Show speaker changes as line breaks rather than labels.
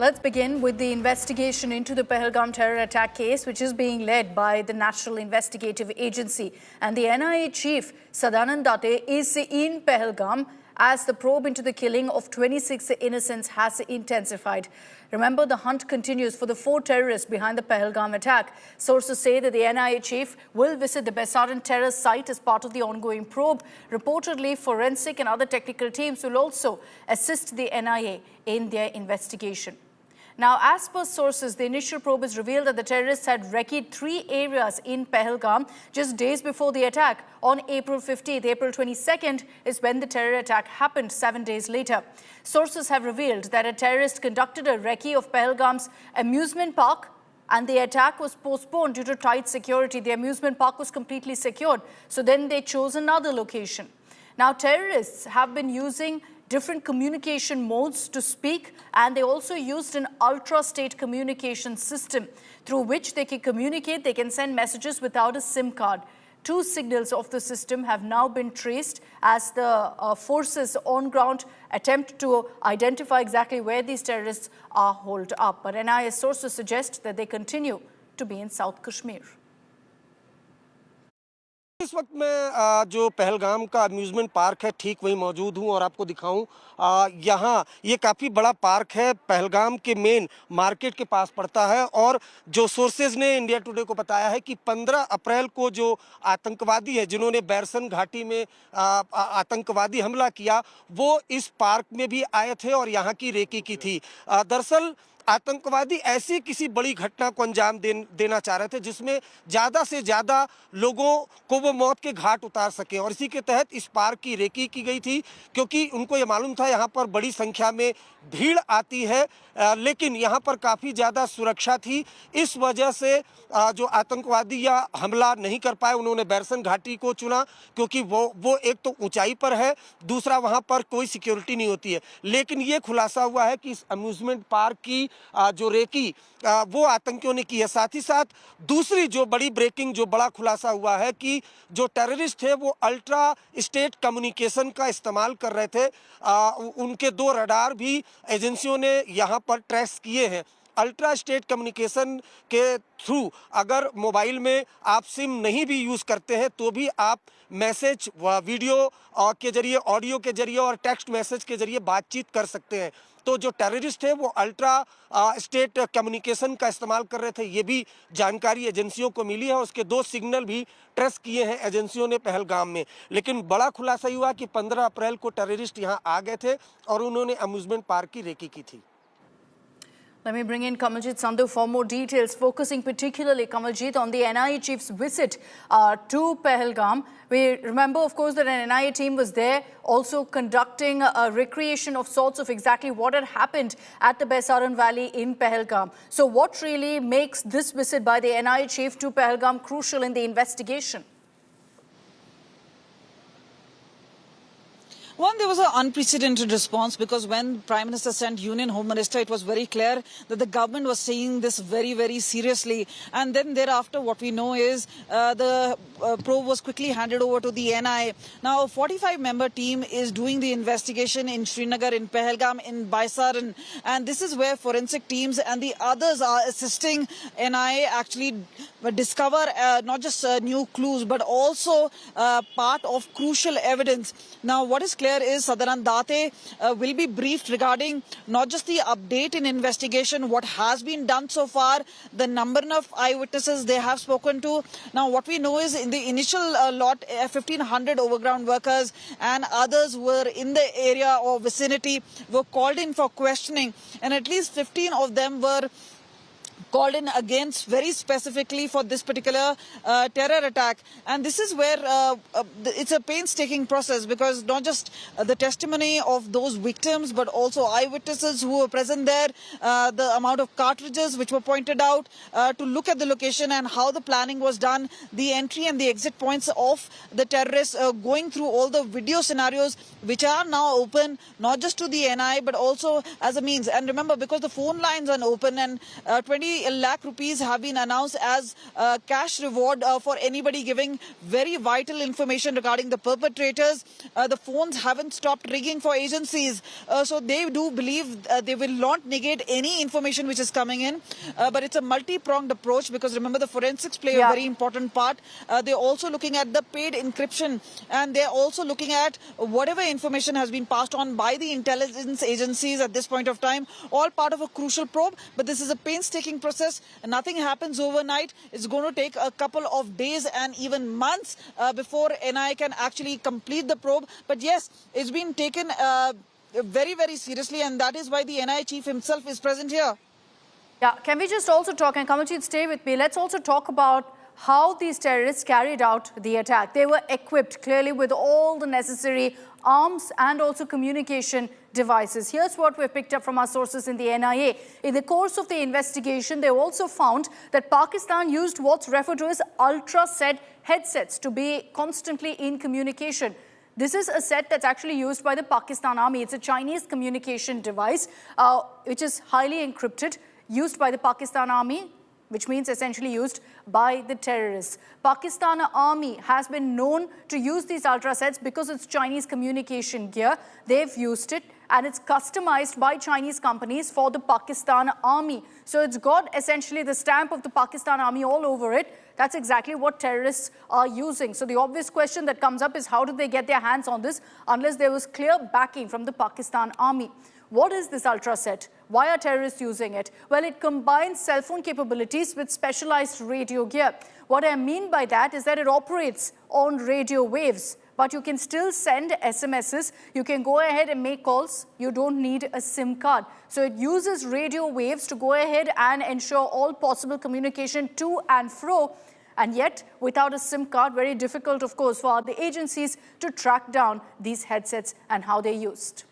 Let's begin with the investigation into the Pahalgam terror attack case, which is being led by the National Investigative Agency. And the NIA chief, Sadanand Datte, is in Pahalgam as the probe into the killing of 26 innocents has intensified. Remember, the hunt continues for the 4 terrorists behind the Pahalgam attack. Sources say that the NIA chief will visit the Baisaran terror site as part of the ongoing probe. Reportedly, forensic and other technical teams will also assist the NIA in their investigation. Now, as per sources, the initial probe has revealed that the terrorists had recce'd 3 areas in Pahalgam just days before the attack. On April 15th, April 22nd is when the terror attack happened 7 days later. Sources have revealed that a terrorist conducted a recce of Pahalgam's amusement park, and the attack was postponed due to tight security. The amusement park was completely secured, so then they chose another location. Now, terrorists have been using different communication modes to speak, and they also used an ultra-state communication system through which they can communicate, they can send messages without a SIM card. 2 signals of the system have now been traced as the forces on ground attempt to identify exactly where these terrorists are holed up. But NIA sources suggest that they continue to be in South Kashmir.
इस वक्त मैं जो पहलगाम का amusement park है ठीक वहीं मौजूद हूं और आपको दिखाऊं यहाँ ये काफ़ी बड़ा पार्क है। पहलगाम के मेन मार्केट के पास पड़ता है और जो सोर्सेज ने इंडिया टुडे को बताया है कि 15 अप्रैल को जो आतंकवादी है जिन्होंने बैरसन घाटी में आतंकवादी हमला किया वो इस पार्क में भी आए थे और यहाँ की रेकी की थी। दरअसल आतंकवादी ऐसी किसी बड़ी घटना को अंजाम देना चाह रहे थे जिसमें ज़्यादा से ज़्यादा लोगों को वो मौत के घाट उतार सके और इसी के तहत इस पार्क की रेकी की गई थी, क्योंकि उनको ये मालूम था यहाँ पर बड़ी संख्या में भीड़ आती है, लेकिन यहाँ पर काफ़ी ज़्यादा सुरक्षा थी। इस वजह से जो आतंकवादी या हमला नहीं कर पाए, उन्होंने बैरसन घाटी को चुना क्योंकि वो एक तो ऊंचाई पर है, दूसरा वहाँ पर कोई सिक्योरिटी नहीं होती है। लेकिन ये खुलासा हुआ है कि इस अम्यूज़मेंट पार्क की जो रेकी वो आतंकियों ने की है। साथ ही साथ दूसरी जो बड़ी ब्रेकिंग जो बड़ा खुलासा हुआ है कि जो टेररिस्ट थे वो अल्ट्रा स्टेट कम्युनिकेशन का इस्तेमाल कर रहे थे। उनके 2 रडार भी एजेंसियों ने यहाँ पर ट्रेस किए हैं। अल्ट्रा स्टेट कम्युनिकेशन के थ्रू अगर मोबाइल में आप सिम नहीं भी यूज़ करते हैं तो भी आप मैसेज वीडियो के जरिए, ऑडियो के जरिए और टेक्स्ट मैसेज के जरिए बातचीत कर सकते हैं। तो जो टेररिस्ट है वो अल्ट्रा स्टेट कम्युनिकेशन का इस्तेमाल कर रहे थे, ये भी जानकारी एजेंसियों को मिली है। उसके 2 सिग्नल भी ट्रेस किए हैं एजेंसियों ने पहलगाम में। लेकिन बड़ा खुलासा हुआ कि 15 अप्रैल को टेररिस्ट यहाँ आ गए थे और उन्होंने अम्यूज़मेंट पार्क की रेकी की थी।
Let me bring in Kamaljeet Sandhu for more details, focusing particularly, Kamaljeet, on the NIA chief's visit to Pahalgam. We remember, of course, that an NIA team was there also conducting a recreation of sorts of exactly what had happened at the Baisaran Valley in Pahalgam. So what really makes this visit by the NIA chief to Pahalgam crucial in the investigation?
One, there was an unprecedented response because when Prime Minister sent Union Home Minister, it was very clear that the government was taking this very, very seriously. And then thereafter, what we know is the probe was quickly handed over to the NIA. Now, a 45-member team is doing the investigation in Srinagar, in Pahalgam, in Baisaran. And this is where forensic teams and the others are assisting NIA actually discover not just new clues, but also part of crucial evidence. Now, what is clear is Sadanand Datte will be briefed regarding not just the update in investigation, what has been done so far, the number of eyewitnesses they have spoken to. Now, what we know is in the initial lot, 1,500 overground workers and others were in the area or vicinity were called in for questioning, and at least 15 of them were called in against very specifically for this particular terror attack. And this is where it's a painstaking process because not just the testimony of those victims but also eyewitnesses who were present there, the amount of cartridges which were pointed out to look at the location and how the planning was done, the entry and the exit points of the terrorists, going through all the video scenarios which are now open not just to the NIA but also as a means. And remember, because the phone lines are open and 1 lakh rupees have been announced as cash reward for anybody giving very vital information regarding the perpetrators. The phones haven't stopped ringing for agencies, so they do believe they will not negate any information which is coming in, but it's a multi-pronged approach, because remember, the forensics play a very important part. They're also looking at the paid encryption, and they're also looking at whatever information has been passed on by the intelligence agencies at this point of time, all part of a crucial probe. But this is a painstaking process, and nothing happens overnight. It's going to take a couple of days and even months before NIA can actually complete the probe. But yes, it's been taken very, very seriously, and that is why the NIA chief himself is present here.
Yeah, can we just also talk, and Kamaljeet, stay with me, let's also talk about how these terrorists carried out the attack. They were equipped clearly with all the necessary arms and also communication devices. Here's what we've picked up from our sources in the NIA. In the course of the investigation, they also found that Pakistan used what's referred to as ultra-set headsets to be constantly in communication. This is a set that's actually used by the Pakistan Army. It's a Chinese communication device, which is highly encrypted, used by the Pakistan Army, which means essentially used by the terrorists. Pakistan Army has been known to use these ultra sets because it's Chinese communication gear. They've used it, and it's customized by Chinese companies for the Pakistan Army. So it's got essentially the stamp of the Pakistan Army all over it. That's exactly what terrorists are using. So the obvious question that comes up is, how did they get their hands on this unless there was clear backing from the Pakistan Army? What is this ultra set? Why are terrorists using it? Well, it combines cell phone capabilities with specialized radio gear. What I mean by that is that it operates on radio waves, but you can still send SMSs. You can go ahead and make calls. You don't need a SIM card. So it uses radio waves to go ahead and ensure all possible communication to and fro. And yet, without a SIM card, very difficult, of course, for the agencies to track down these headsets and how they're used.